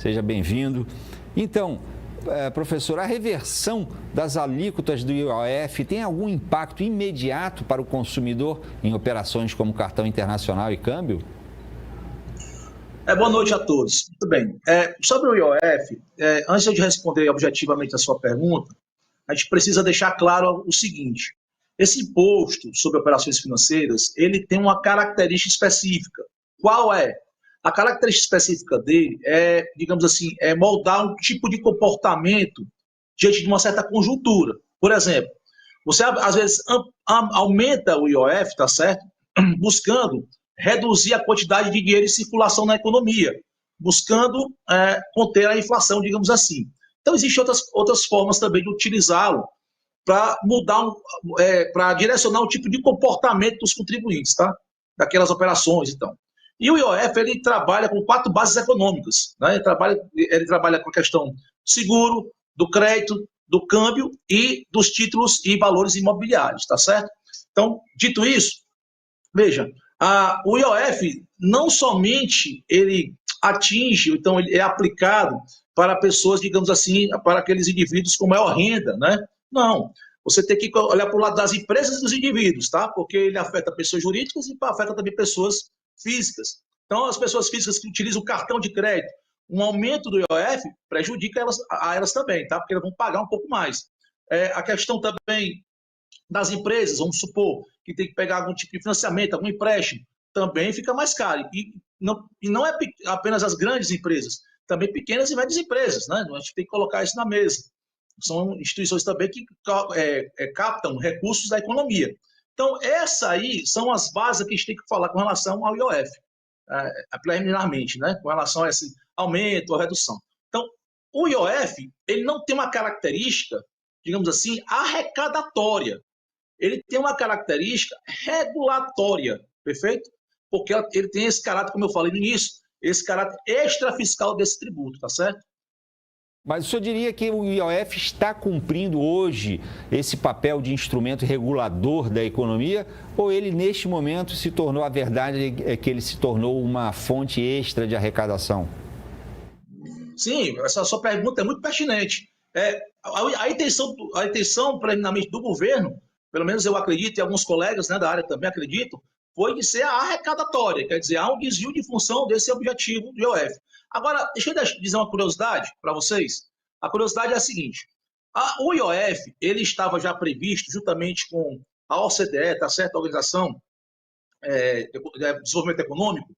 Seja bem-vindo. Então, professor, a reversão das alíquotas do IOF tem algum impacto imediato para o consumidor em operações como cartão internacional e câmbio? Boa noite a todos. Muito bem. Sobre o IOF, antes de responder objetivamente a sua pergunta, a gente precisa deixar claro o seguinte: esse imposto sobre operações financeiras, ele tem uma característica específica. Qual é? A característica específica dele digamos assim, moldar um tipo de comportamento diante de uma certa conjuntura. Por exemplo, você às vezes aumenta o IOF, tá certo? Buscando reduzir a quantidade de dinheiro em circulação na economia, buscando conter a inflação, digamos assim. Então, existem outras formas também de utilizá-lo para mudar, para direcionar o tipo de comportamento dos contribuintes, tá? Daquelas operações, então. E o IOF, ele trabalha com 4 bases econômicas, né? Ele trabalha com a questão do seguro, do crédito, do câmbio e dos títulos e valores imobiliários, tá certo? Então, dito isso, veja, o IOF não somente ele atinge, então ele é aplicado para pessoas, digamos assim, para aqueles indivíduos com maior renda, né? Não. Você tem que olhar para o lado das empresas e dos indivíduos, tá? Porque ele afeta pessoas jurídicas e afeta também pessoas físicas. Então, as pessoas físicas que utilizam o cartão de crédito, um aumento do IOF prejudica elas também, tá? Porque elas vão pagar um pouco mais. A questão também das empresas, vamos supor, que tem que pegar algum tipo de financiamento, algum empréstimo, também fica mais caro. E não é apenas as grandes empresas, também pequenas e médias empresas, né? A gente tem que colocar isso na mesa. São instituições também que captam recursos da economia. Então, essas aí são as bases que a gente tem que falar com relação ao IOF, preliminarmente, né? Com relação a esse aumento ou redução. Então, o IOF, ele não tem uma característica, digamos assim, arrecadatória. Ele tem uma característica regulatória, perfeito? Porque ele tem esse caráter, como eu falei no início, esse caráter extrafiscal desse tributo, tá certo? Mas o senhor diria que o IOF está cumprindo hoje esse papel de instrumento regulador da economia, ou ele, neste momento, se tornou, a verdade é que ele se tornou uma fonte extra de arrecadação? Sim, essa sua pergunta é muito pertinente. A intenção, preliminarmente, do governo, pelo menos eu acredito, e alguns colegas, né, da área também acreditam, foi de ser arrecadatória, quer dizer, há um desvio de função desse objetivo do IOF. Agora, deixa eu dizer uma curiosidade para vocês. A curiosidade é a seguinte: o IOF ele estava já previsto juntamente com a OCDE, tá certo? A Organização de Desenvolvimento Econômico,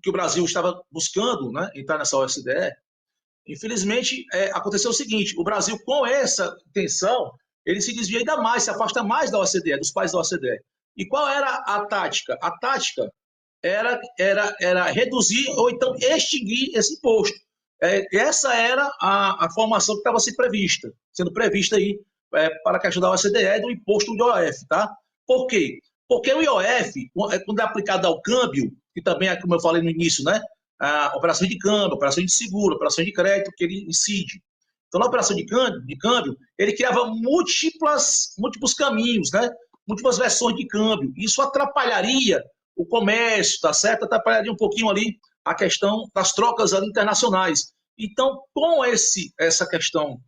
que o Brasil estava buscando, né, entrar nessa OCDE. Infelizmente, aconteceu o seguinte: o Brasil, com essa intenção, ele se desvia ainda mais, se afasta mais da OCDE, dos países da OCDE. E qual era a tática? A tática era reduzir ou então extinguir esse imposto. Essa era a formação que estava sendo prevista aí para a questão da OCDE do imposto do IOF, tá? Por quê? Porque o IOF, quando é aplicado ao câmbio, que também é como eu falei no início, né? Operações de câmbio, operações de seguro, operações de crédito, que ele incide. Então, na operação de câmbio, ele criava múltiplos caminhos, né? Múltiplas versões de câmbio. Isso atrapalharia o comércio, tá certo? Atrapalharia um pouquinho ali a questão das trocas ali internacionais. Então, com essa questão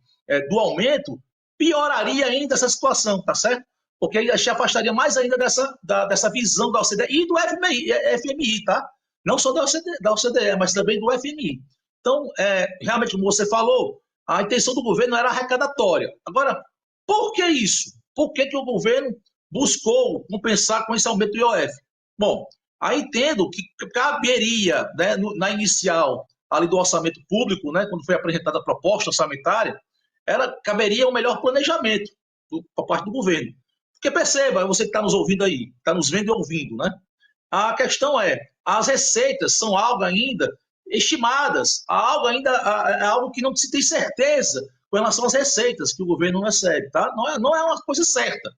do aumento, pioraria ainda essa situação, tá certo? Porque aí se afastaria mais ainda dessa visão da OCDE e do FMI, tá? Não só da OCDE, mas também do FMI. Então, realmente, como você falou, a intenção do governo era arrecadatória. Agora, por que isso? Por que o governo buscou compensar com esse aumento do IOF? Bom, aí entendo que caberia, né, na inicial ali do orçamento público, né, quando foi apresentada a proposta orçamentária, caberia um melhor planejamento por parte do governo. Porque perceba, você que está nos ouvindo aí, está nos vendo e ouvindo, né? A questão as receitas são algo ainda estimadas, algo que não se tem certeza com relação às receitas que o governo recebe, tá? Não é uma coisa certa.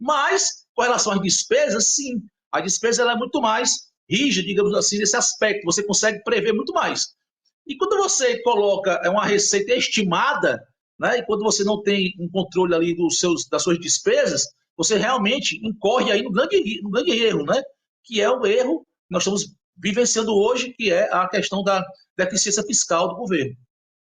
Mas, com relação às despesas, sim. A despesa ela é muito mais rígida, digamos assim, nesse aspecto. Você consegue prever muito mais. E quando você coloca uma receita estimada, né, e quando você não tem um controle ali das suas despesas, você realmente incorre aí no grande erro, né? Que é o erro que nós estamos vivenciando hoje, que é a questão da deficiência fiscal do governo.